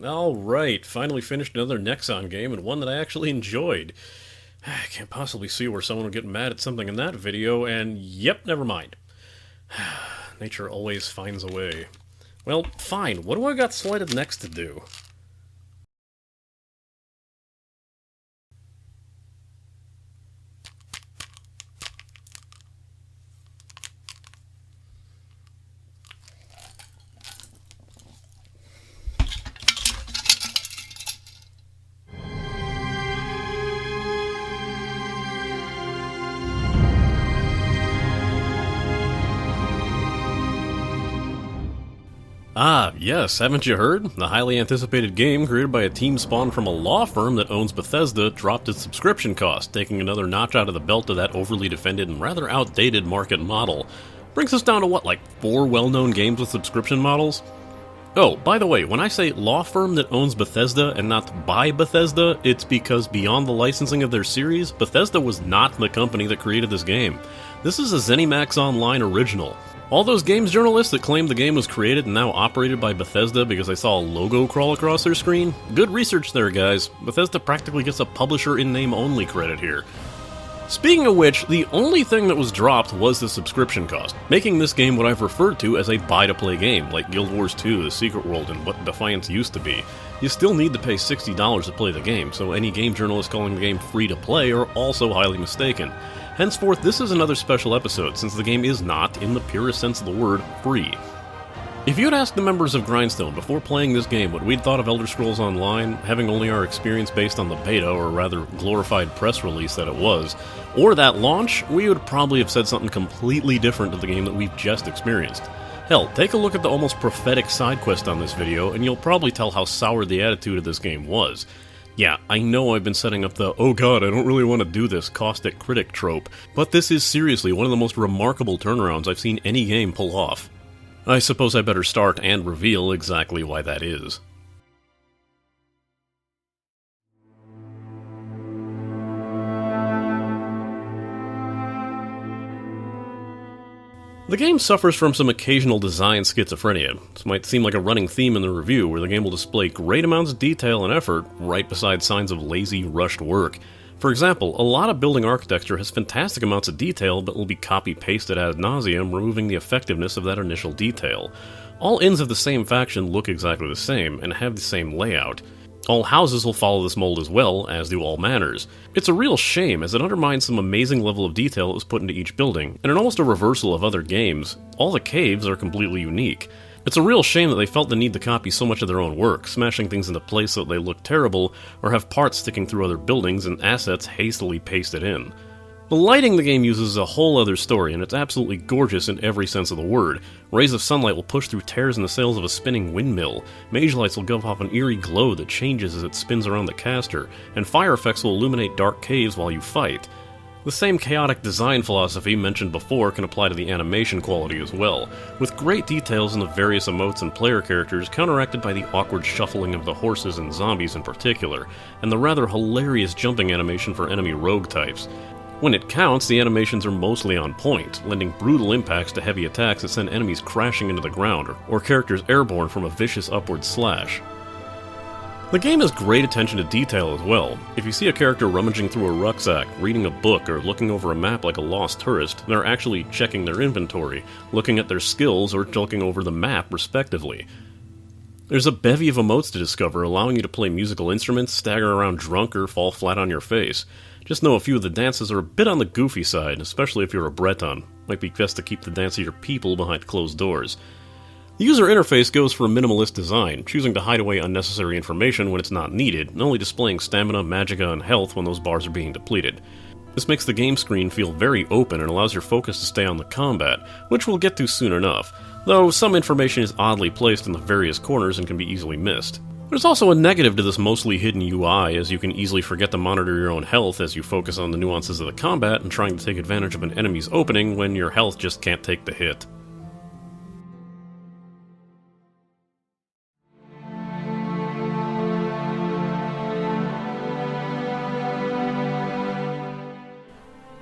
Alright, finally finished another Nexon game, and one that I actually enjoyed. I can't possibly see where someone would get mad at something in that video, and yep, never mind. Nature always finds a way. Well, fine, what do I got slotted next to do? Ah, yes, haven't you heard? The highly anticipated game created by a team spawned from a law firm that owns Bethesda dropped its subscription cost, taking another notch out of the belt of that overly defended and rather outdated market model. Brings us down to what, like 4 well-known games with subscription models? Oh, by the way, when I say law firm that owns Bethesda and not by Bethesda, it's because beyond the licensing of their series, Bethesda was not the company that created this game. This is a ZeniMax Online original. All those games journalists that claimed the game was created and now operated by Bethesda because they saw a logo crawl across their screen? Good research there, guys. Bethesda practically gets a publisher in name only credit here. Speaking of which, the only thing that was dropped was the subscription cost, making this game what I've referred to as a buy-to-play game, like Guild Wars 2, The Secret World, and what Defiance used to be. You still need to pay $60 to play the game, so any game journalists calling the game free to play are also highly mistaken. Henceforth, this is another special episode, since the game is not, in the purest sense of the word, free. If you had asked the members of Grindstone before playing this game what we'd thought of Elder Scrolls Online, having only our experience based on the beta, or rather glorified press release that it was, or that launch, we would probably have said something completely different to the game that we've just experienced. Hell, take a look at the almost prophetic side quest on this video, and you'll probably tell how sour the attitude of this game was. Yeah, I know I've been setting up the, oh god, I don't really want to do this caustic critic trope, but this is seriously one of the most remarkable turnarounds I've seen any game pull off. I suppose I better start and reveal exactly why that is. The game suffers from some occasional design schizophrenia. This might seem like a running theme in the review, where the game will display great amounts of detail and effort, right beside signs of lazy, rushed work. For example, a lot of building architecture has fantastic amounts of detail, but will be copy-pasted ad nauseum, removing the effectiveness of that initial detail. All inns of the same faction look exactly the same, and have the same layout. All houses will follow this mold as well, as do all manors. It's a real shame, as it undermines some amazing level of detail that was put into each building, and in almost a reversal of other games, all the caves are completely unique. It's a real shame that they felt the need to copy so much of their own work, smashing things into place so that they look terrible, or have parts sticking through other buildings and assets hastily pasted in. The lighting the game uses is a whole other story, and it's absolutely gorgeous in every sense of the word. Rays of sunlight will push through tears in the sails of a spinning windmill, mage lights will give off an eerie glow that changes as it spins around the caster, and fire effects will illuminate dark caves while you fight. The same chaotic design philosophy mentioned before can apply to the animation quality as well, with great details in the various emotes and player characters counteracted by the awkward shuffling of the horses and zombies in particular, and the rather hilarious jumping animation for enemy rogue types. When it counts, the animations are mostly on point, lending brutal impacts to heavy attacks that send enemies crashing into the ground, or characters airborne from a vicious upward slash. The game has great attention to detail as well. If you see a character rummaging through a rucksack, reading a book, or looking over a map like a lost tourist, they're actually checking their inventory, looking at their skills, or looking over the map, respectively. There's a bevy of emotes to discover, allowing you to play musical instruments, stagger around drunk, or fall flat on your face. Just know a few of the dances are a bit on the goofy side, especially if you're a Breton. Might be best to keep the dance of your people behind closed doors. The user interface goes for a minimalist design, choosing to hide away unnecessary information when it's not needed, and only displaying stamina, magicka, and health when those bars are being depleted. This makes the game screen feel very open and allows your focus to stay on the combat, which we'll get to soon enough, though some information is oddly placed in the various corners and can be easily missed. There's also a negative to this mostly hidden UI, as you can easily forget to monitor your own health as you focus on the nuances of the combat and trying to take advantage of an enemy's opening when your health just can't take the hit.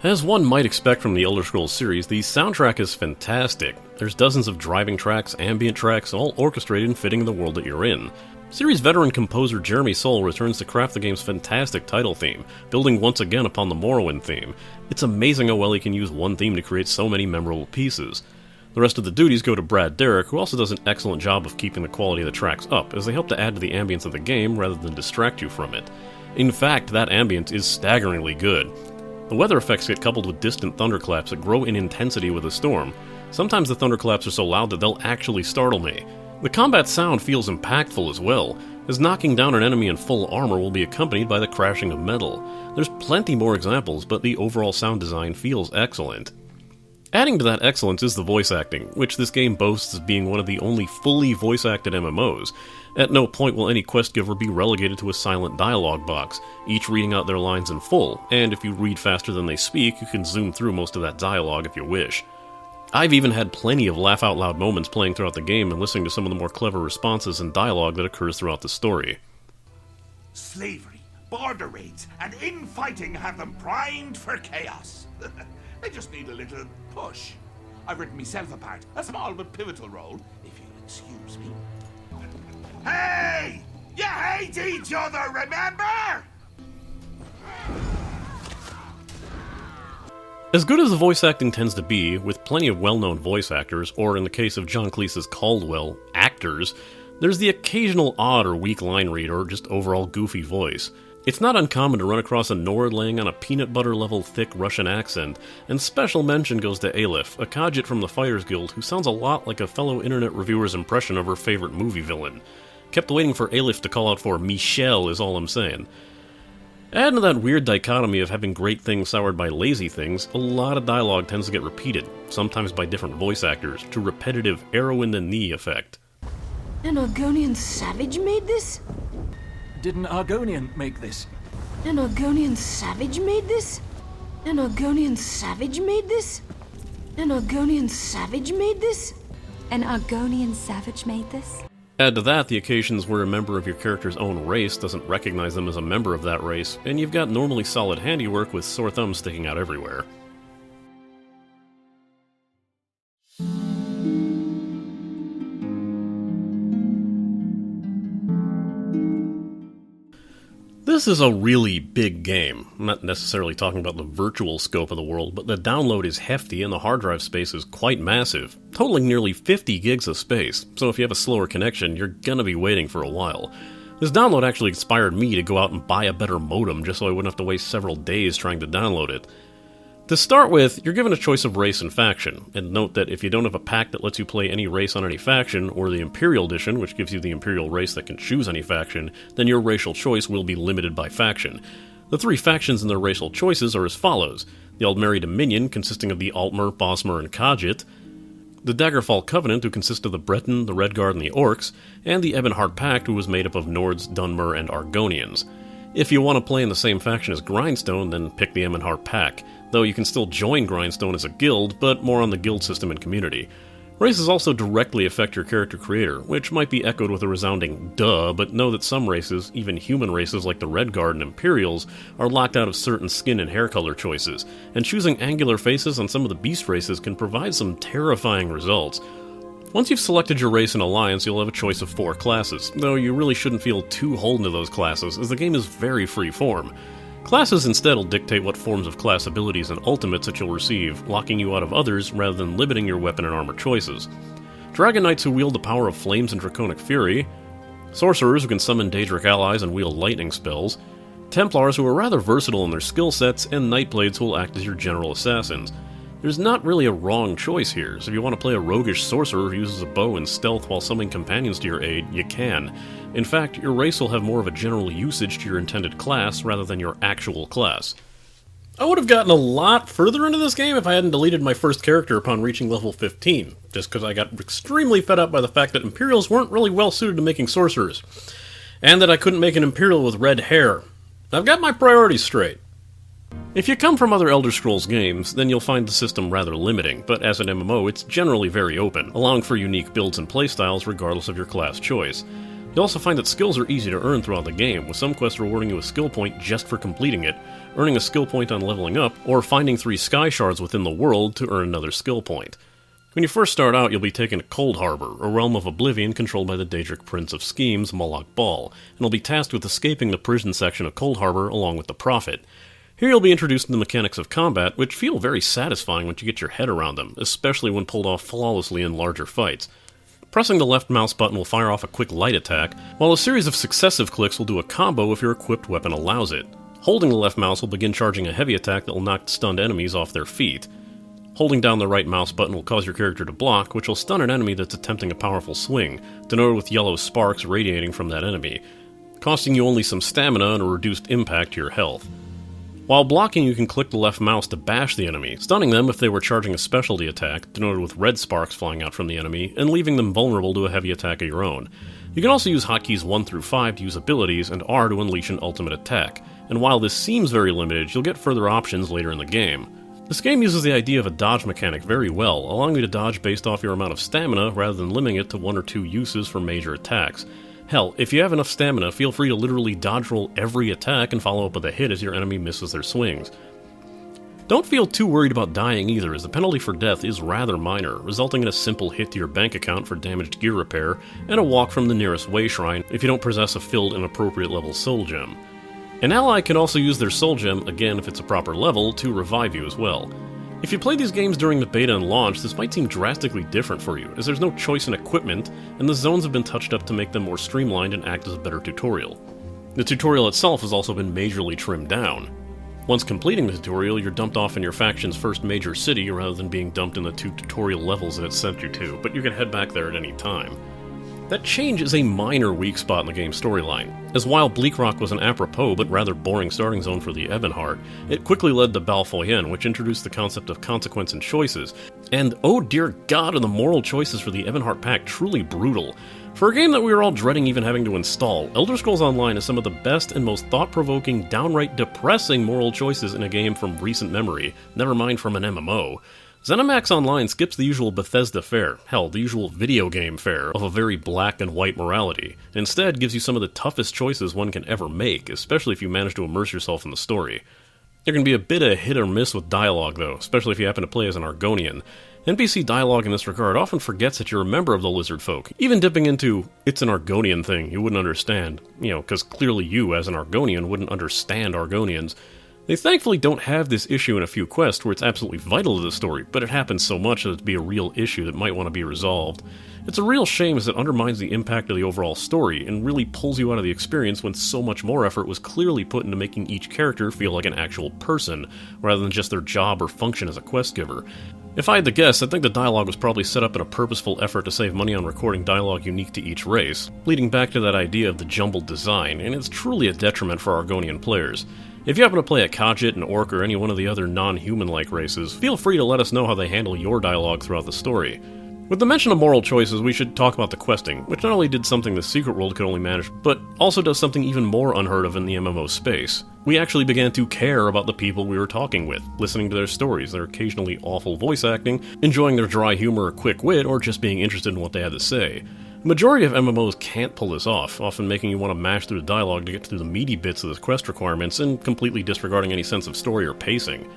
As one might expect from the Elder Scrolls series, the soundtrack is fantastic. There's dozens of driving tracks, ambient tracks, all orchestrated and fitting the world that you're in. Series veteran composer Jeremy Soule returns to craft the game's fantastic title theme, building once again upon the Morrowind theme. It's amazing how well he can use one theme to create so many memorable pieces. The rest of the duties go to Brad Derrick, who also does an excellent job of keeping the quality of the tracks up, as they help to add to the ambience of the game rather than distract you from it. In fact, that ambience is staggeringly good. The weather effects get coupled with distant thunderclaps that grow in intensity with a storm. Sometimes the thunderclaps are so loud that they'll actually startle me. The combat sound feels impactful as well, as knocking down an enemy in full armor will be accompanied by the crashing of metal. There's plenty more examples, but the overall sound design feels excellent. Adding to that excellence is the voice acting, which this game boasts as being one of the only fully voice-acted MMOs. At no point will any quest giver be relegated to a silent dialogue box, each reading out their lines in full, and if you read faster than they speak, you can zoom through most of that dialogue if you wish. I've even had plenty of laugh-out-loud moments playing throughout the game and listening to some of the more clever responses and dialogue that occurs throughout the story. Slavery, border raids, and infighting have them primed for chaos. They just need a little push. I've written myself a part, a small but pivotal role, if you'll excuse me. Hey! You hate each other, remember? As good as the voice acting tends to be, with plenty of well-known voice actors, or in the case of John Cleese's Caldwell, actors, there's the occasional odd or weak line read or just overall goofy voice. It's not uncommon to run across a Nord laying on a peanut butter level thick Russian accent, and special mention goes to Aleph, a Khajiit from the Fighters Guild who sounds a lot like a fellow internet reviewer's impression of her favorite movie villain. Kept waiting for Aleph to call out for Michelle is all I'm saying. Add to that weird dichotomy of having great things soured by lazy things, a lot of dialogue tends to get repeated, sometimes by different voice actors, to repetitive arrow in the knee effect. An Argonian savage made this? Didn't Argonian make this? An Argonian savage made this? An Argonian savage made this? An Argonian savage made this? An Argonian savage made this? Add to that the occasions where a member of your character's own race doesn't recognize them as a member of that race, and you've got normally solid handiwork with sore thumbs sticking out everywhere. This is a really big game. I'm not necessarily talking about the virtual scope of the world, but the download is hefty and the hard drive space is quite massive, totaling nearly 50 gigs of space, so if you have a slower connection, you're gonna be waiting for a while. This download actually inspired me to go out and buy a better modem just so I wouldn't have to waste several days trying to download it. To start with, you're given a choice of race and faction, and note that if you don't have a pack that lets you play any race on any faction, or the Imperial Edition, which gives you the Imperial race that can choose any faction, then your racial choice will be limited by faction. The three factions and their racial choices are as follows: the Aldmeri Dominion, consisting of the Altmer, Bosmer, and Khajiit, the Daggerfall Covenant, who consist of the Breton, the Redguard, and the Orcs, and the Ebonheart Pact, who was made up of Nords, Dunmer, and Argonians. If you want to play in the same faction as Grindstone, then pick the Ebonheart Pact, though you can still join Grindstone as a guild, but more on the guild system and community. Races also directly affect your character creator, which might be echoed with a resounding duh, but know that some races, even human races like the Redguard and Imperials, are locked out of certain skin and hair color choices, and choosing angular faces on some of the beast races can provide some terrifying results. Once you've selected your race and alliance, you'll have a choice of 4 classes, though you really shouldn't feel too holden to those classes, as the game is very free-form. Classes instead will dictate what forms of class abilities and ultimates that you'll receive, locking you out of others rather than limiting your weapon and armor choices. Dragon Knights who wield the power of flames and draconic fury, sorcerers who can summon Daedric allies and wield lightning spells, Templars who are rather versatile in their skill sets, and Nightblades who will act as your general assassins. There's not really a wrong choice here, so if you want to play a roguish sorcerer who uses a bow and stealth while summoning companions to your aid, you can. In fact, your race will have more of a general usage to your intended class rather than your actual class. I would have gotten a lot further into this game if I hadn't deleted my first character upon reaching level 15, just because I got extremely fed up by the fact that Imperials weren't really well suited to making sorcerers, and that I couldn't make an Imperial with red hair. I've got my priorities straight. If you come from other Elder Scrolls games, then you'll find the system rather limiting, but as an MMO, it's generally very open, allowing for unique builds and playstyles regardless of your class choice. You'll also find that skills are easy to earn throughout the game, with some quests rewarding you a skill point just for completing it, earning a skill point on leveling up, or finding 3 sky shards within the world to earn another skill point. When you first start out, you'll be taken to Cold Harbor, a realm of oblivion controlled by the Daedric Prince of Schemes, Moloch Ball, and will be tasked with escaping the prison section of Cold Harbor along with the Prophet. Here you'll be introduced to the mechanics of combat, which feel very satisfying once you get your head around them, especially when pulled off flawlessly in larger fights. Pressing the left mouse button will fire off a quick light attack, while a series of successive clicks will do a combo if your equipped weapon allows it. Holding the left mouse will begin charging a heavy attack that will knock stunned enemies off their feet. Holding down the right mouse button will cause your character to block, which will stun an enemy that's attempting a powerful swing, denoted with yellow sparks radiating from that enemy, costing you only some stamina and a reduced impact to your health. While blocking, you can click the left mouse to bash the enemy, stunning them if they were charging a specialty attack, denoted with red sparks flying out from the enemy, and leaving them vulnerable to a heavy attack of your own. You can also use hotkeys 1 through 5 to use abilities, and R to unleash an ultimate attack, and while this seems very limited, you'll get further options later in the game. This game uses the idea of a dodge mechanic very well, allowing you to dodge based off your amount of stamina rather than limiting it to 1 or 2 uses for major attacks. Hell, if you have enough stamina, feel free to literally dodge roll every attack and follow up with a hit as your enemy misses their swings. Don't feel too worried about dying either, as the penalty for death is rather minor, resulting in a simple hit to your bank account for damaged gear repair, and a walk from the nearest way shrine if you don't possess a filled and appropriate level soul gem. An ally can also use their soul gem, again if it's a proper level, to revive you as well. If you played these games during the beta and launch, this might seem drastically different for you, as there's no choice in equipment, and the zones have been touched up to make them more streamlined and act as a better tutorial. The tutorial itself has also been majorly trimmed down. Once completing the tutorial, you're dumped off in your faction's first major city rather than being dumped in the 2 tutorial levels that it sent you to, but you can head back there at any time. That change is a minor weak spot in the game's storyline, as while Bleak Rock was an apropos but rather boring starting zone for the Ebonheart, it quickly led to Balfoyen, which introduced the concept of consequence and choices, and oh dear god are the moral choices for the Ebonheart pack truly brutal. For a game that we were all dreading even having to install, Elder Scrolls Online is some of the best and most thought-provoking, downright depressing moral choices in a game from recent memory, never mind from an MMO. ZeniMax Online skips the usual Bethesda fare, hell, the usual video game fare, of a very black and white morality, and instead gives you some of the toughest choices one can ever make, especially if you manage to immerse yourself in the story. There can be a bit of hit or miss with dialogue though, especially if you happen to play as an Argonian. NPC dialogue in this regard often forgets that you're a member of the lizard folk, even dipping into, it's an Argonian thing, you wouldn't understand, because clearly you, as an Argonian, wouldn't understand Argonians. They thankfully don't have this issue in a few quests where it's absolutely vital to the story, but it happens so much that it'd be a real issue that might want to be resolved. It's a real shame as it undermines the impact of the overall story, and really pulls you out of the experience when so much more effort was clearly put into making each character feel like an actual person, rather than just their job or function as a quest giver. If I had to guess, I think the dialogue was probably set up in a purposeful effort to save money on recording dialogue unique to each race, leading back to that idea of the jumbled design, and it's truly a detriment for Argonian players. If you happen to play a Khajiit, an Orc, or any one of the other non-human-like races, feel free to let us know how they handle your dialogue throughout the story. With the mention of moral choices, we should talk about the questing, which not only did something the Secret World could only manage, but also does something even more unheard of in the MMO space. We actually began to care about the people we were talking with, listening to their stories, their occasionally awful voice acting, enjoying their dry humor or quick wit, or just being interested in what they had to say. The majority of MMOs can't pull this off, often making you want to mash through the dialogue to get through the meaty bits of the quest requirements and completely disregarding any sense of story or pacing.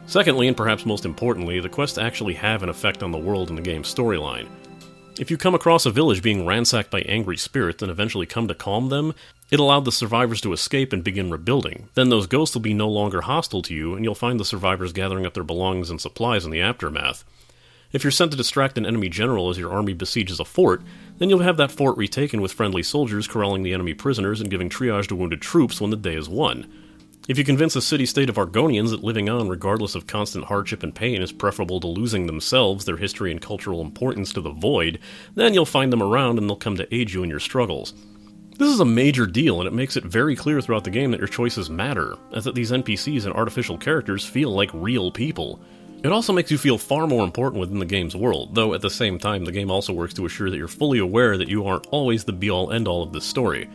Secondly, and perhaps most importantly, the quests actually have an effect on the world and the game's storyline. If you come across a village being ransacked by angry spirits and eventually come to calm them, it allowed the survivors to escape and begin rebuilding. Then those ghosts will be no longer hostile to you, and you'll find the survivors gathering up their belongings and supplies in the aftermath. If you're sent to distract an enemy general as your army besieges a fort, then you'll have that fort retaken with friendly soldiers corralling the enemy prisoners and giving triage to wounded troops when the day is won. If you convince a city-state of Argonians that living on regardless of constant hardship and pain is preferable to losing themselves, their history and cultural importance to the void, then you'll find them around and they'll come to aid you in your struggles. This is a major deal, and it makes it very clear throughout the game that your choices matter, as that these NPCs and artificial characters feel like real people. It also makes you feel far more important within the game's world, though at the same time the game also works to assure that you're fully aware that you aren't always the be-all end-all of this story.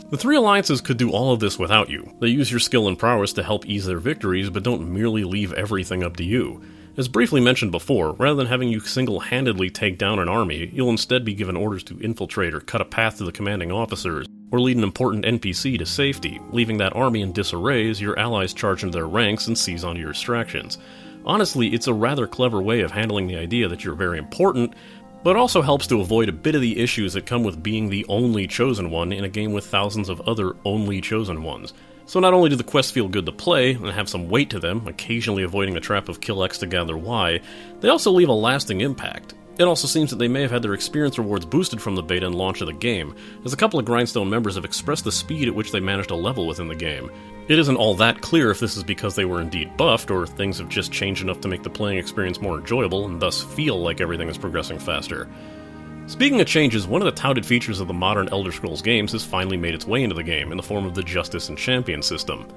The three alliances could do all of this without you. They use your skill and prowess to help ease their victories, but don't merely leave everything up to you. As briefly mentioned before, rather than having you single-handedly take down an army, you'll instead be given orders to infiltrate or cut a path to the commanding officers, or lead an important NPC to safety, leaving that army in disarray as your allies charge into their ranks and seize onto your extractions. Honestly, it's a rather clever way of handling the idea that you're very important, but also helps to avoid a bit of the issues that come with being the only chosen one in a game with thousands of other only chosen ones. So not only do the quests feel good to play, and have some weight to them, occasionally avoiding the trap of kill X to gather Y, they also leave a lasting impact. It also seems that they may have had their experience rewards boosted from the beta and launch of the game, as a couple of Grindstone members have expressed the speed at which they managed to level within the game. It isn't all that clear if this is because they were indeed buffed, or things have just changed enough to make the playing experience more enjoyable, and thus feel like everything is progressing faster. Speaking of changes, one of the touted features of the modern Elder Scrolls games has finally made its way into the game, in the form of the Justice and Champion system.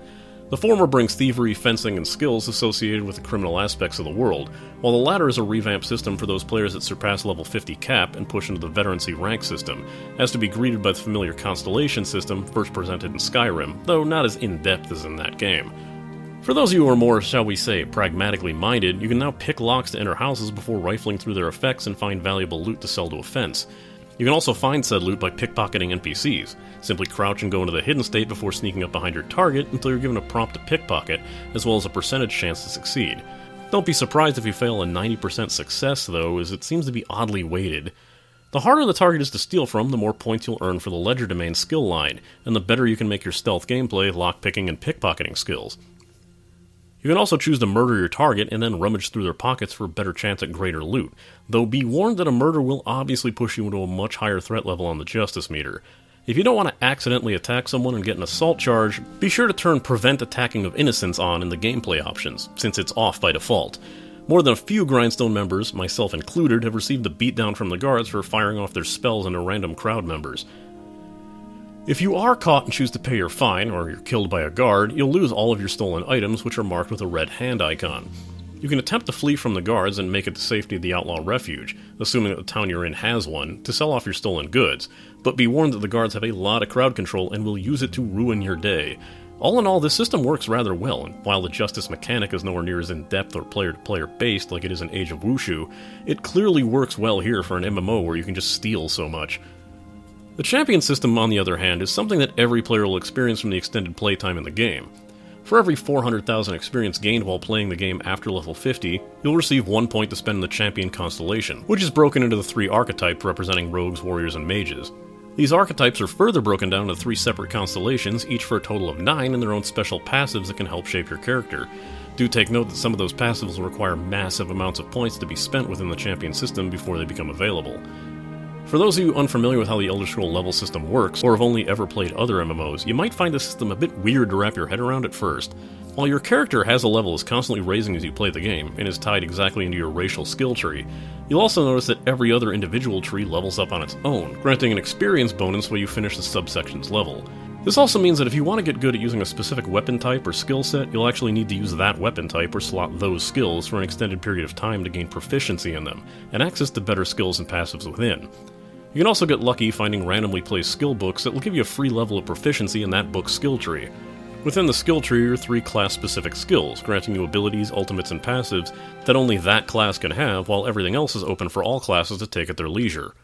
The former brings thievery, fencing, and skills associated with the criminal aspects of the world, while the latter is a revamped system for those players that surpass level 50 cap and push into the veterancy rank system, as to be greeted by the familiar Constellation system first presented in Skyrim, though not as in-depth as in that game. For those of you who are more, shall we say, pragmatically minded, you can now pick locks to enter houses before rifling through their effects and find valuable loot to sell to a fence. You can also find said loot by pickpocketing NPCs. Simply crouch and go into the hidden state before sneaking up behind your target until you're given a prompt to pickpocket, as well as a percentage chance to succeed. Don't be surprised if you fail a 90% success, though, as it seems to be oddly weighted. The harder the target is to steal from, the more points you'll earn for the Ledger Domain skill line, and the better you can make your stealth gameplay, lockpicking, and pickpocketing skills. You can also choose to murder your target and then rummage through their pockets for a better chance at greater loot, though be warned that a murder will obviously push you into a much higher threat level on the justice meter. If you don't want to accidentally attack someone and get an assault charge, be sure to turn Prevent Attacking of Innocents on in the gameplay options, since it's off by default. More than a few Grindstone members, myself included, have received the beatdown from the guards for firing off their spells into random crowd members. If you are caught and choose to pay your fine, or you're killed by a guard, you'll lose all of your stolen items, which are marked with a red hand icon. You can attempt to flee from the guards and make it to safety of the Outlaw Refuge, assuming that the town you're in has one, to sell off your stolen goods, but be warned that the guards have a lot of crowd control and will use it to ruin your day. All in all, this system works rather well, and while the justice mechanic is nowhere near as in-depth or player-to-player based like it is in Age of Wushu, it clearly works well here for an MMO where you can just steal so much. The champion system, on the other hand, is something that every player will experience from the extended playtime in the game. For every 400,000 experience gained while playing the game after level 50, you'll receive 1 point to spend in the champion constellation, which is broken into the 3 archetypes representing rogues, warriors, and mages. These archetypes are further broken down into 3 separate constellations, each for a total of 9, and their own special passives that can help shape your character. Do take note that some of those passives will require massive amounts of points to be spent within the champion system before they become available. For those of you unfamiliar with how the Elder Scroll level system works, or have only ever played other MMOs, you might find the system a bit weird to wrap your head around at first. While your character has a level is constantly raising as you play the game, and is tied exactly into your racial skill tree, you'll also notice that every other individual tree levels up on its own, granting an experience bonus when you finish the subsection's level. This also means that if you want to get good at using a specific weapon type or skill set, you'll actually need to use that weapon type or slot those skills for an extended period of time to gain proficiency in them, and access to better skills and passives within. You can also get lucky finding randomly placed skill books that will give you a free level of proficiency in that book's skill tree. Within the skill tree are 3 class-specific skills, granting you abilities, ultimates, and passives that only that class can have, while everything else is open for all classes to take at their leisure.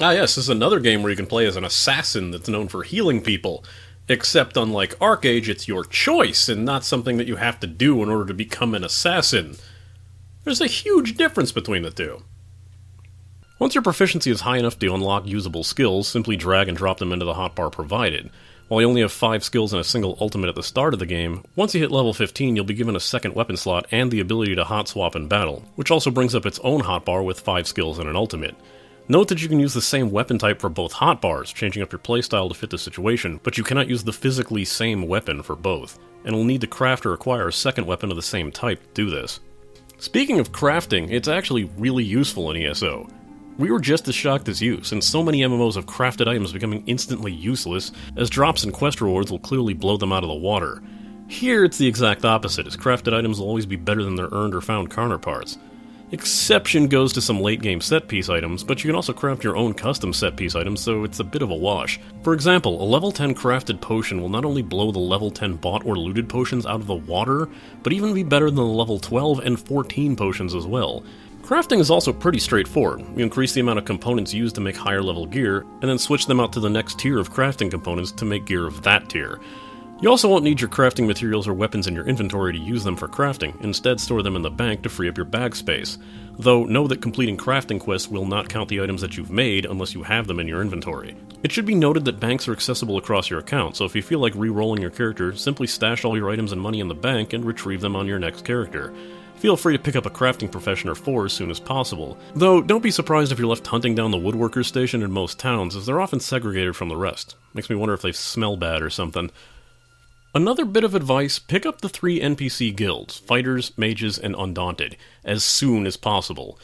Ah yes, this is another game where you can play as an assassin that's known for healing people. Except unlike Arcage, it's your choice, and not something that you have to do in order to become an assassin. There's a huge difference between the two. Once your proficiency is high enough to unlock usable skills, simply drag and drop them into the hotbar provided. While you only have 5 skills and a single ultimate at the start of the game, once you hit level 15 you'll be given a second weapon slot and the ability to hot swap in battle, which also brings up its own hotbar with 5 skills and an ultimate. Note that you can use the same weapon type for both hotbars, changing up your playstyle to fit the situation, but you cannot use the physically same weapon for both, and will need to craft or acquire a second weapon of the same type to do this. Speaking of crafting, it's actually really useful in ESO. We were just as shocked as you, since so many MMOs have crafted items becoming instantly useless, as drops and quest rewards will clearly blow them out of the water. Here it's the exact opposite, as crafted items will always be better than their earned or found counterparts. Exception goes to some late-game set-piece items, but you can also craft your own custom set-piece items, so it's a bit of a wash. For example, a level 10 crafted potion will not only blow the level 10 bought or looted potions out of the water, but even be better than the level 12 and 14 potions as well. Crafting is also pretty straightforward. You increase the amount of components used to make higher level gear, and then switch them out to the next tier of crafting components to make gear of that tier. You also won't need your crafting materials or weapons in your inventory to use them for crafting, instead store them in the bank to free up your bag space. Though, know that completing crafting quests will not count the items that you've made unless you have them in your inventory. It should be noted that banks are accessible across your account, so if you feel like re-rolling your character, simply stash all your items and money in the bank and retrieve them on your next character. Feel free to pick up a crafting profession or 4 as soon as possible. Though, don't be surprised if you're left hunting down the woodworkers station in most towns, as they're often segregated from the rest. Makes me wonder if they smell bad or something. Another bit of advice, pick up the 3 NPC guilds, Fighters, Mages, and Undaunted, as soon as possible.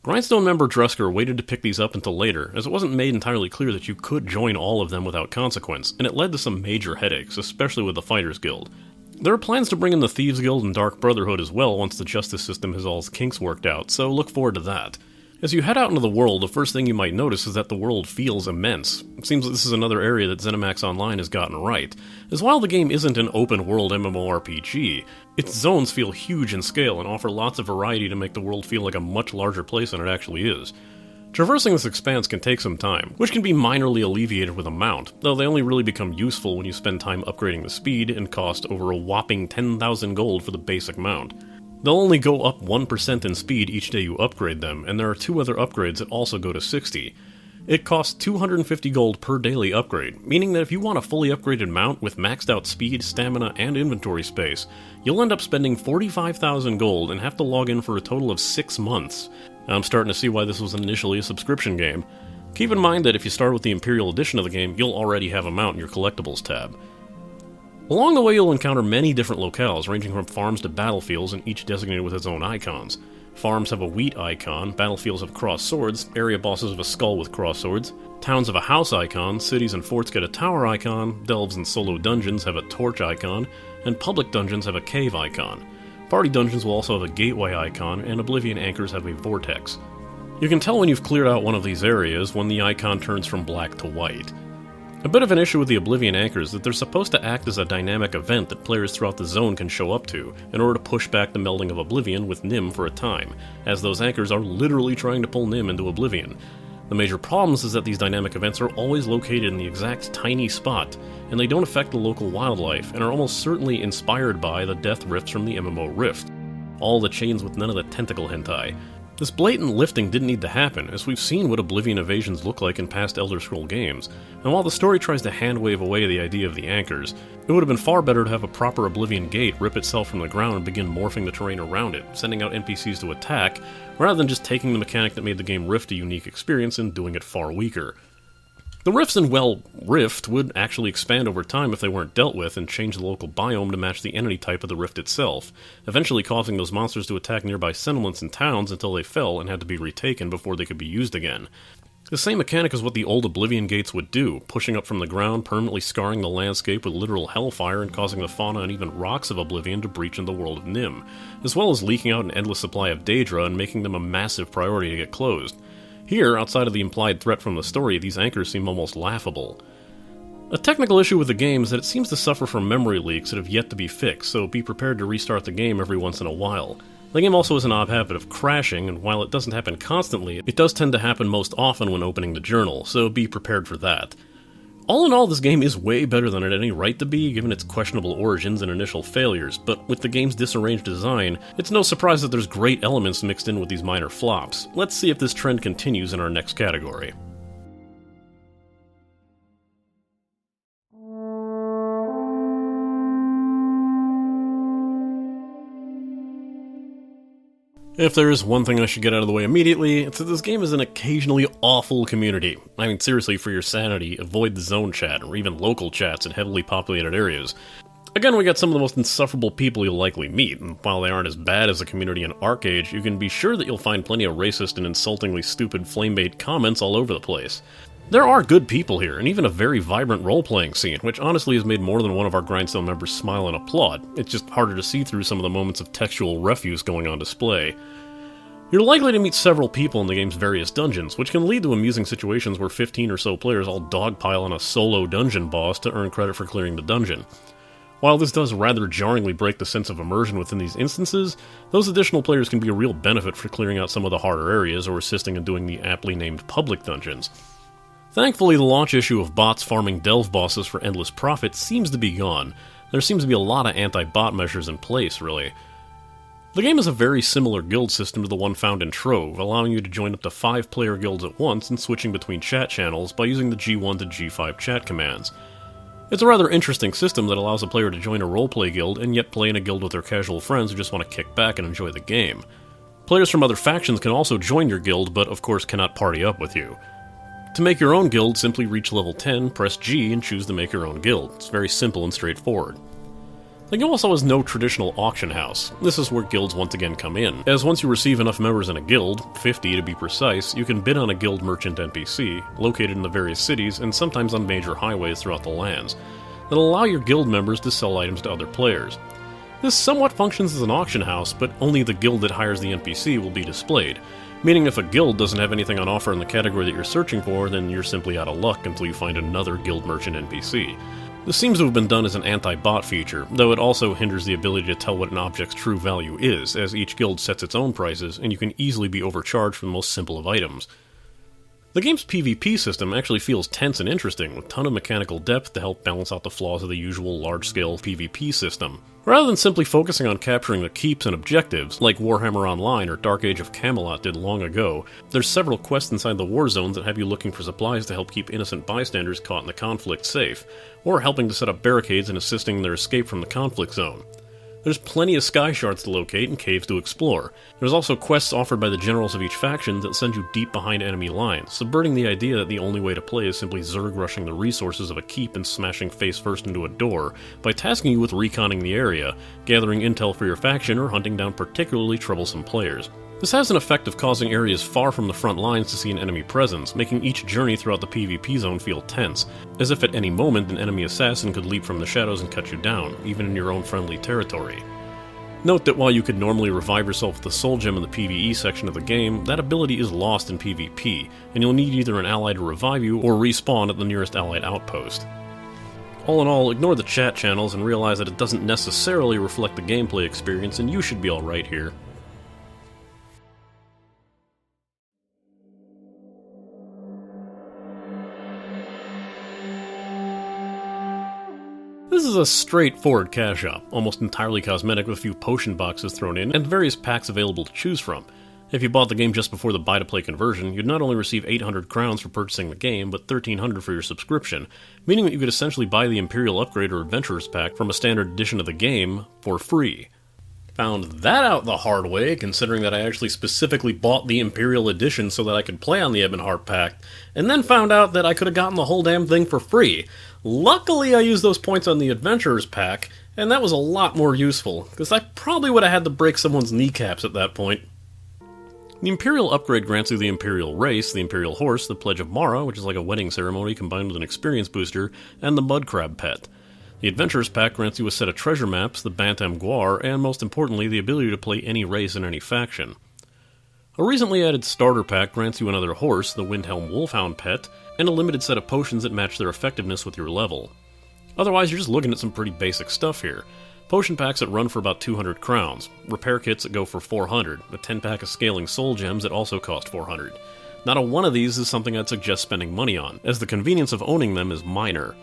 Grindstone member Drusker waited to pick these up until later, as it wasn't made entirely clear that you could join all of them without consequence, and it led to some major headaches, especially with the Fighters Guild. There are plans to bring in the Thieves Guild and Dark Brotherhood as well once the justice system has all its kinks worked out, so look forward to that. As you head out into the world, the first thing you might notice is that the world feels immense. It seems that this is another area that ZeniMax Online has gotten right, as while the game isn't an open-world MMORPG, its zones feel huge in scale and offer lots of variety to make the world feel like a much larger place than it actually is. Traversing this expanse can take some time, which can be minorly alleviated with a mount, though they only really become useful when you spend time upgrading the speed and cost over a whopping 10,000 gold for the basic mount. They'll only go up 1% in speed each day you upgrade them, and there are 2 other upgrades that also go to 60. It costs 250 gold per daily upgrade, meaning that if you want a fully upgraded mount with maxed out speed, stamina, and inventory space, you'll end up spending 45,000 gold and have to log in for a total of 6 months. I'm starting to see why this was initially a subscription game. Keep in mind that if you start with the Imperial Edition of the game, you'll already have a mount in your Collectibles tab. Along the way, you'll encounter many different locales, ranging from farms to battlefields, and each designated with its own icons. Farms have a wheat icon, battlefields have crossed swords, area bosses have a skull with cross swords, towns have a house icon, cities and forts get a tower icon, delves and solo dungeons have a torch icon, and public dungeons have a cave icon. Party dungeons will also have a gateway icon, and Oblivion Anchors have a vortex. You can tell when you've cleared out one of these areas when the icon turns from black to white. A bit of an issue with the Oblivion Anchors is that they're supposed to act as a dynamic event that players throughout the zone can show up to, in order to push back the melding of Oblivion with Nim for a time, as those anchors are literally trying to pull Nim into Oblivion. The major problems is that these dynamic events are always located in the exact tiny spot, and they don't affect the local wildlife, and are almost certainly inspired by the death rifts from the MMO Rift. All the chains with none of the tentacle hentai. This blatant lifting didn't need to happen, as we've seen what Oblivion evasions look like in past Elder Scroll games, and while the story tries to hand-wave away the idea of the anchors, it would have been far better to have a proper Oblivion gate rip itself from the ground and begin morphing the terrain around it, sending out NPCs to attack, rather than just taking the mechanic that made the game Rift a unique experience and doing it far weaker. The rifts in, well, Rift would actually expand over time if they weren't dealt with and change the local biome to match the entity type of the rift itself, eventually causing those monsters to attack nearby settlements and towns until they fell and had to be retaken before they could be used again. The same mechanic is what the old Oblivion gates would do, pushing up from the ground, permanently scarring the landscape with literal hellfire and causing the fauna and even rocks of Oblivion to breach in the world of Nim, as well as leaking out an endless supply of Daedra and making them a massive priority to get closed. Here, outside of the implied threat from the story, these anchors seem almost laughable. A technical issue with the game is that it seems to suffer from memory leaks that have yet to be fixed, so be prepared to restart the game every once in a while. The game also has an odd habit of crashing, and while it doesn't happen constantly, it does tend to happen most often when opening the journal, so be prepared for that. All in all, this game is way better than it had any right to be, given its questionable origins and initial failures, but with the game's disarranged design, it's no surprise that there's great elements mixed in with these minor flops. Let's see if this trend continues in our next category. If there is one thing I should get out of the way immediately, it's that this game is an occasionally awful community. I mean, seriously, for your sanity, avoid the zone chat, or even local chats in heavily populated areas. Again, we got some of the most insufferable people you'll likely meet, and while they aren't as bad as the community in Arcade, you can be sure that you'll find plenty of racist and insultingly stupid flame-bait comments all over the place. There are good people here, and even a very vibrant role-playing scene, which honestly has made more than one of our Grindstone members smile and applaud. It's just harder to see through some of the moments of textual refuse going on display. You're likely to meet several people in the game's various dungeons, which can lead to amusing situations where 15 or so players all dogpile on a solo dungeon boss to earn credit for clearing the dungeon. While this does rather jarringly break the sense of immersion within these instances, those additional players can be a real benefit for clearing out some of the harder areas or assisting in doing the aptly named public dungeons. Thankfully, the launch issue of bots farming delve bosses for endless profit seems to be gone, There seems to be a lot of anti-bot measures in place, really. The game has a very similar guild system to the one found in Trove, allowing you to join up to 5-player guilds at once and switching between chat channels by using the G1 to G5 chat commands. It's a rather interesting system that allows a player to join a roleplay guild and yet play in a guild with their casual friends who just want to kick back and enjoy the game. Players from other factions can also join your guild, but of course cannot party up with you. To make your own guild, simply reach level 10, press G, and choose to make your own guild. It's very simple and straightforward. The game also has no traditional auction house. This is where guilds once again come in, as once you receive enough members in a guild, 50 to be precise, you can bid on a guild merchant NPC, located in the various cities and sometimes on major highways throughout the lands, that allow your guild members to sell items to other players. This somewhat functions as an auction house, but only the guild that hires the NPC will be displayed, meaning if a guild doesn't have anything on offer in the category that you're searching for, then you're simply out of luck until you find another guild merchant NPC. This seems to have been done as an anti-bot feature, though it also hinders the ability to tell what an object's true value is, as each guild sets its own prices, and you can easily be overcharged for the most simple of items. The game's PvP system actually feels tense and interesting, with a ton of mechanical depth to help balance out the flaws of the usual large-scale PvP system. Rather than simply focusing on capturing the keeps and objectives, like Warhammer Online or Dark Age of Camelot did long ago, there's several quests inside the war zones that have you looking for supplies to help keep innocent bystanders caught in the conflict safe, or helping to set up barricades and assisting in their escape from the conflict zone. There's plenty of sky shards to locate and caves to explore. There's also quests offered by the generals of each faction that send you deep behind enemy lines, subverting the idea that the only way to play is simply Zerg rushing the resources of a keep and smashing face first into a door by tasking you with reconning the area, gathering intel for your faction, or hunting down particularly troublesome players. This has an effect of causing areas far from the front lines to see an enemy presence, making each journey throughout the PvP zone feel tense, as if at any moment an enemy assassin could leap from the shadows and cut you down, even in your own friendly territory. Note that while you could normally revive yourself with the soul gem in the PvE section of the game, that ability is lost in PvP, and you'll need either an ally to revive you or respawn at the nearest allied outpost. All in all, ignore the chat channels and realize that it doesn't necessarily reflect the gameplay experience, and you should be alright here. This is a straightforward cash shop, almost entirely cosmetic with a few potion boxes thrown in and various packs available to choose from. If you bought the game just before the buy-to-play conversion, you'd not only receive 800 crowns for purchasing the game, but 1300 for your subscription, meaning that you could essentially buy the Imperial Upgrade or Adventurers Pack from a standard edition of the game for free. Found that out the hard way, considering that I actually specifically bought the Imperial Edition so that I could play on the Ebonheart Pack, and then found out that I could have gotten the whole damn thing for free. Luckily, I used those points on the Adventurers Pack, and that was a lot more useful, because I probably would have had to break someone's kneecaps at that point. The Imperial Upgrade grants you the Imperial Race, the Imperial Horse, the Pledge of Mara, which is like a wedding ceremony combined with an experience booster, and the Mud Crab Pet. The Adventurers Pack grants you a set of treasure maps, the Bantam Guar, and most importantly, the ability to play any race in any faction. A recently added starter pack grants you another horse, the Windhelm Wolfhound Pet, and a limited set of potions that match their effectiveness with your level. Otherwise, you're just looking at some pretty basic stuff here. Potion packs that run for about 200 crowns, repair kits that go for 400, a 10-pack of scaling soul gems that also cost 400. Not a one of these is something I'd suggest spending money on, as the convenience of owning them is minor.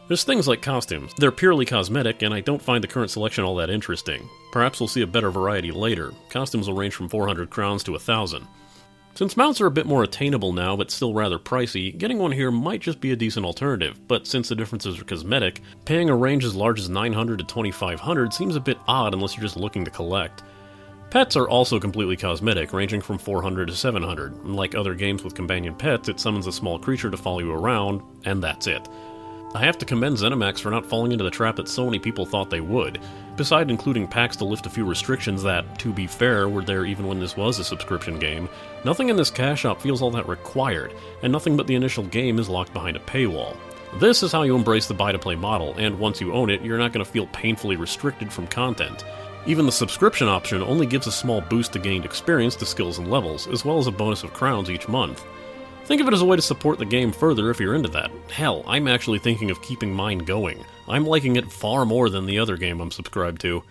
There's things like costumes. They're purely cosmetic, and I don't find the current selection all that interesting. Perhaps we'll see a better variety later. Costumes will range from 400 crowns to 1,000. Since mounts are a bit more attainable now, but still rather pricey, getting one here might just be a decent alternative, but since the differences are cosmetic, paying a range as large as 900 to 2,500 seems a bit odd unless you're just looking to collect. Pets are also completely cosmetic, ranging from 400 to 700, and like other games with companion pets, it summons a small creature to follow you around, and that's it. I have to commend ZeniMax for not falling into the trap that so many people thought they would. Besides including packs to lift a few restrictions that, to be fair, were there even when this was a subscription game, nothing in this cash shop feels all that required, and nothing but the initial game is locked behind a paywall. This is how you embrace the buy-to-play model, and once you own it, you're not going to feel painfully restricted from content. Even the subscription option only gives a small boost to gained experience to skills and levels, as well as a bonus of crowns each month. Think of it as a way to support the game further if you're into that. Hell, I'm actually thinking of keeping mine going. I'm liking it far more than the other game I'm subscribed to.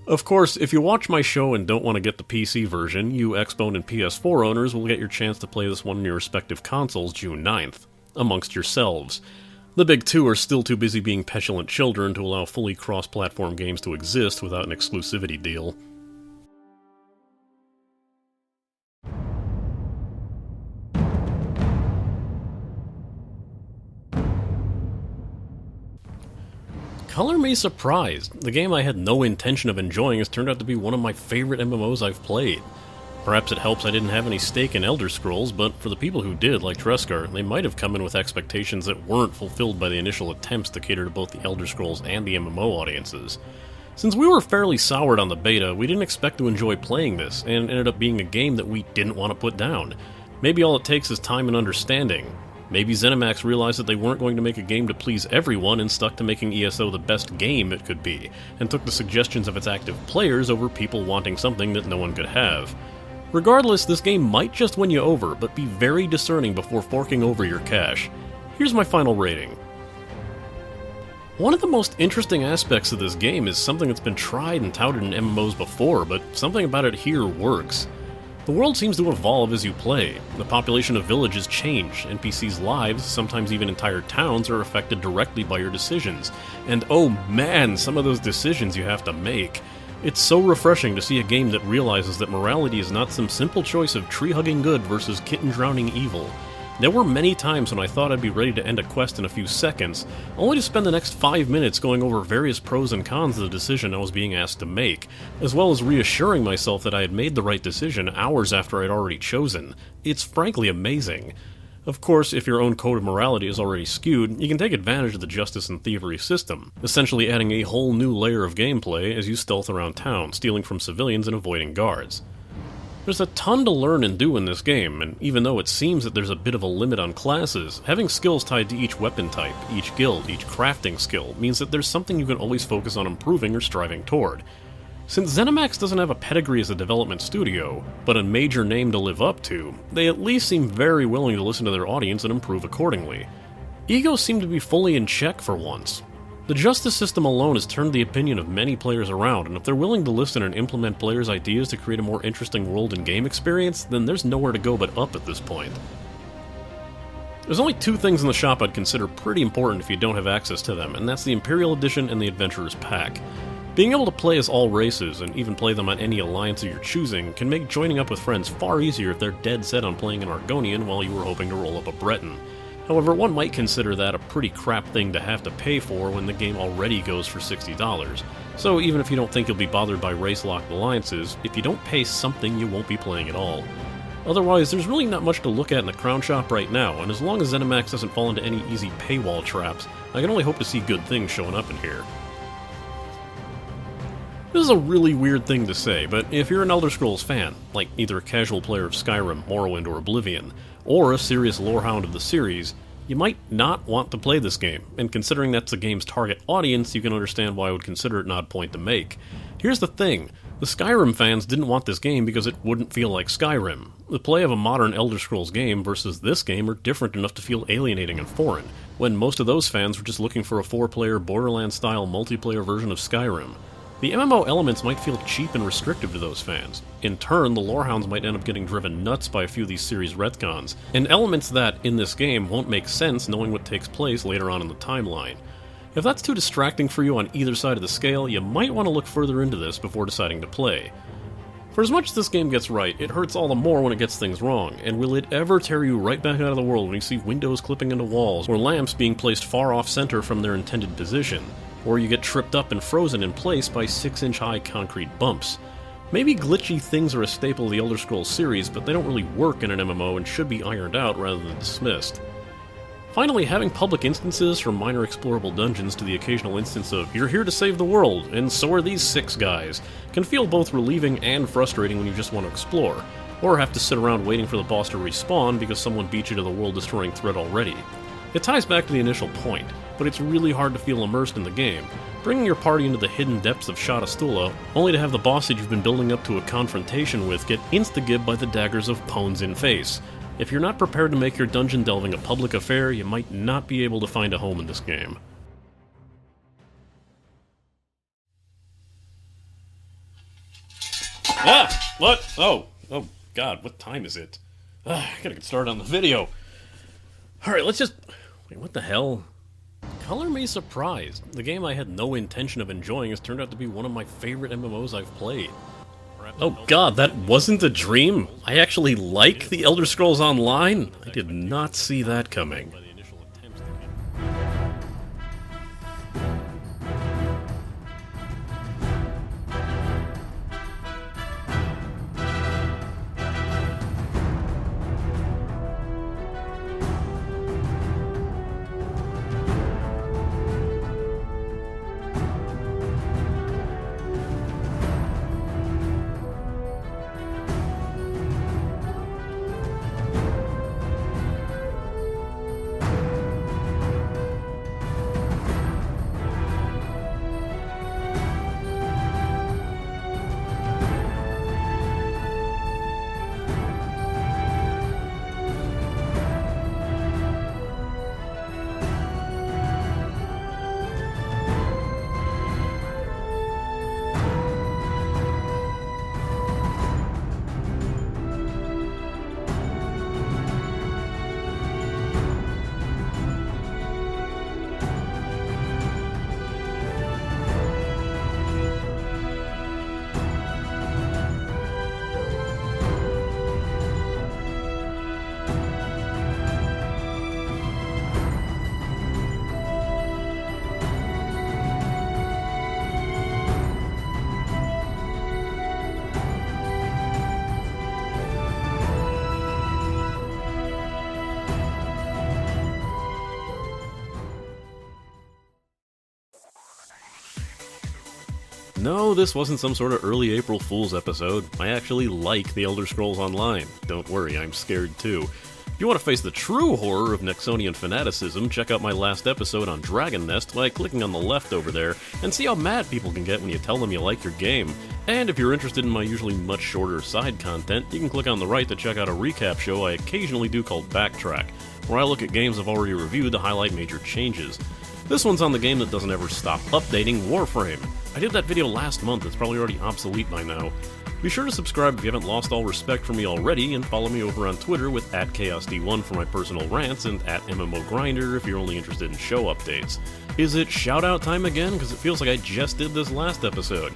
Of course, if you watch my show and don't want to get the PC version, you Xbone and PS4 owners will get your chance to play this one on your respective consoles June 9th, amongst yourselves. The big two are still too busy being petulant children to allow fully cross-platform games to exist without an exclusivity deal. Color me surprised. The game I had no intention of enjoying has turned out to be one of my favorite MMOs I've played. Perhaps it helps I didn't have any stake in Elder Scrolls, but for the people who did, like Treskar, they might have come in with expectations that weren't fulfilled by the initial attempts to cater to both the Elder Scrolls and the MMO audiences. Since we were fairly soured on the beta, we didn't expect to enjoy playing this, and ended up being a game that we didn't want to put down. Maybe all it takes is time and understanding. Maybe ZeniMax realized that they weren't going to make a game to please everyone and stuck to making ESO the best game it could be, and took the suggestions of its active players over people wanting something that no one could have. Regardless, this game might just win you over, but be very discerning before forking over your cash. Here's my final rating. One of the most interesting aspects of this game is something that's been tried and touted in MMOs before, but something about it here works. The world seems to evolve as you play. The population of villages change, NPCs' lives, sometimes even entire towns, are affected directly by your decisions. And oh man, some of those decisions you have to make. It's so refreshing to see a game that realizes that morality is not some simple choice of tree-hugging good versus kitten-drowning evil. There were many times when I thought I'd be ready to end a quest in a few seconds, only to spend the next 5 minutes going over various pros and cons of the decision I was being asked to make, as well as reassuring myself that I had made the right decision hours after I'd already chosen. It's frankly amazing. Of course, if your own code of morality is already skewed, you can take advantage of the justice and thievery system, essentially adding a whole new layer of gameplay as you stealth around town, stealing from civilians and avoiding guards. There's a ton to learn and do in this game, and even though it seems that there's a bit of a limit on classes, having skills tied to each weapon type, each guild, each crafting skill, means that there's something you can always focus on improving or striving toward. Since ZeniMax doesn't have a pedigree as a development studio, but a major name to live up to, they at least seem very willing to listen to their audience and improve accordingly. Egos seem to be fully in check for once. The justice system alone has turned the opinion of many players around, and if they're willing to listen and implement players' ideas to create a more interesting world and game experience, then there's nowhere to go but up at this point. There's only two things in the shop I'd consider pretty important if you don't have access to them, and that's the Imperial Edition and the Adventurer's Pack. Being able to play as all races, and even play them on any alliance of your choosing, can make joining up with friends far easier if they're dead set on playing an Argonian while you were hoping to roll up a Breton. However, one might consider that a pretty crap thing to have to pay for when the game already goes for $60. So even if you don't think you'll be bothered by race-locked alliances, if you don't pay something, you won't be playing at all. Otherwise, there's really not much to look at in the Crown Shop right now, and as long as ZeniMax doesn't fall into any easy paywall traps, I can only hope to see good things showing up in here. This is a really weird thing to say, but if you're an Elder Scrolls fan, like either a casual player of Skyrim, Morrowind, or Oblivion, or a serious lorehound of the series, you might not want to play this game, and considering that's the game's target audience, you can understand why I would consider it an odd point to make. Here's the thing, the Skyrim fans didn't want this game because it wouldn't feel like Skyrim. The play of a modern Elder Scrolls game versus this game are different enough to feel alienating and foreign, when most of those fans were just looking for a 4-player Borderlands-style multiplayer version of Skyrim. The MMO elements might feel cheap and restrictive to those fans. In turn, the lorehounds might end up getting driven nuts by a few of these series retcons, and elements that, in this game, won't make sense knowing what takes place later on in the timeline. If that's too distracting for you on either side of the scale, you might want to look further into this before deciding to play. For as much as this game gets right, it hurts all the more when it gets things wrong, and will it ever tear you right back out of the world when you see windows clipping into walls, or lamps being placed far off-center from their intended position? Or you get tripped up and frozen in place by 6-inch high concrete bumps. Maybe glitchy things are a staple of the Elder Scrolls series, but they don't really work in an MMO and should be ironed out rather than dismissed. Finally, having public instances from minor explorable dungeons to the occasional instance of "you're here to save the world, and so are these 6 guys," can feel both relieving and frustrating when you just want to explore, or have to sit around waiting for the boss to respawn because someone beat you to the world-destroying threat already. It ties back to the initial point, but it's really hard to feel immersed in the game, bringing your party into the hidden depths of Shadastula, only to have the boss that you've been building up to a confrontation with get insta-gibbed by the daggers of Pones in Face. If you're not prepared to make your dungeon delving a public affair, you might not be able to find a home in this game. Ah! What? Oh god, what time is it? I gotta get started on the video. Alright, let's just... Wait, what the hell? Color me surprised. The game I had no intention of enjoying has turned out to be one of my favorite MMOs I've played. Oh god, that wasn't a dream? I actually like The Elder Scrolls Online? I did not see that coming. No, this wasn't some sort of early April Fool's episode. I actually like The Elder Scrolls Online. Don't worry, I'm scared too. If you want to face the true horror of Nexonian fanaticism, check out my last episode on Dragon Nest by clicking on the left over there, and see how mad people can get when you tell them you like your game. And if you're interested in my usually much shorter side content, you can click on the right to check out a recap show I occasionally do called Backtrack, where I look at games I've already reviewed to highlight major changes. This one's on the game that doesn't ever stop updating, Warframe. I did that video last month, it's probably already obsolete by now. Be sure to subscribe if you haven't lost all respect for me already, and follow me over on Twitter with @ChaosD1 for my personal rants, and @MMOGrinder if you're only interested in show updates. Is it shoutout time again? Because it feels like I just did this last episode.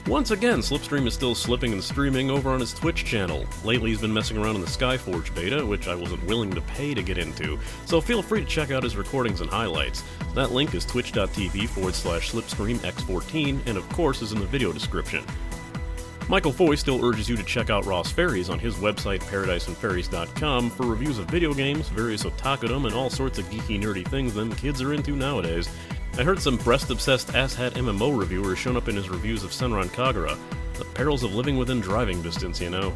Once again, Slipstream is still slipping and streaming over on his Twitch channel. Lately he's been messing around in the Skyforge beta, which I wasn't willing to pay to get into, so feel free to check out his recordings and highlights. That link is twitch.tv/slipstreamx14, and of course is in the video description. Michael Foy still urges you to check out Ross Fairies on his website paradiseandfairies.com for reviews of video games, various otakudom, and all sorts of geeky nerdy things them kids are into nowadays. I heard some breast-obsessed asshat MMO reviewers shown up in his reviews of Senran Kagura. The perils of living within driving distance, you know.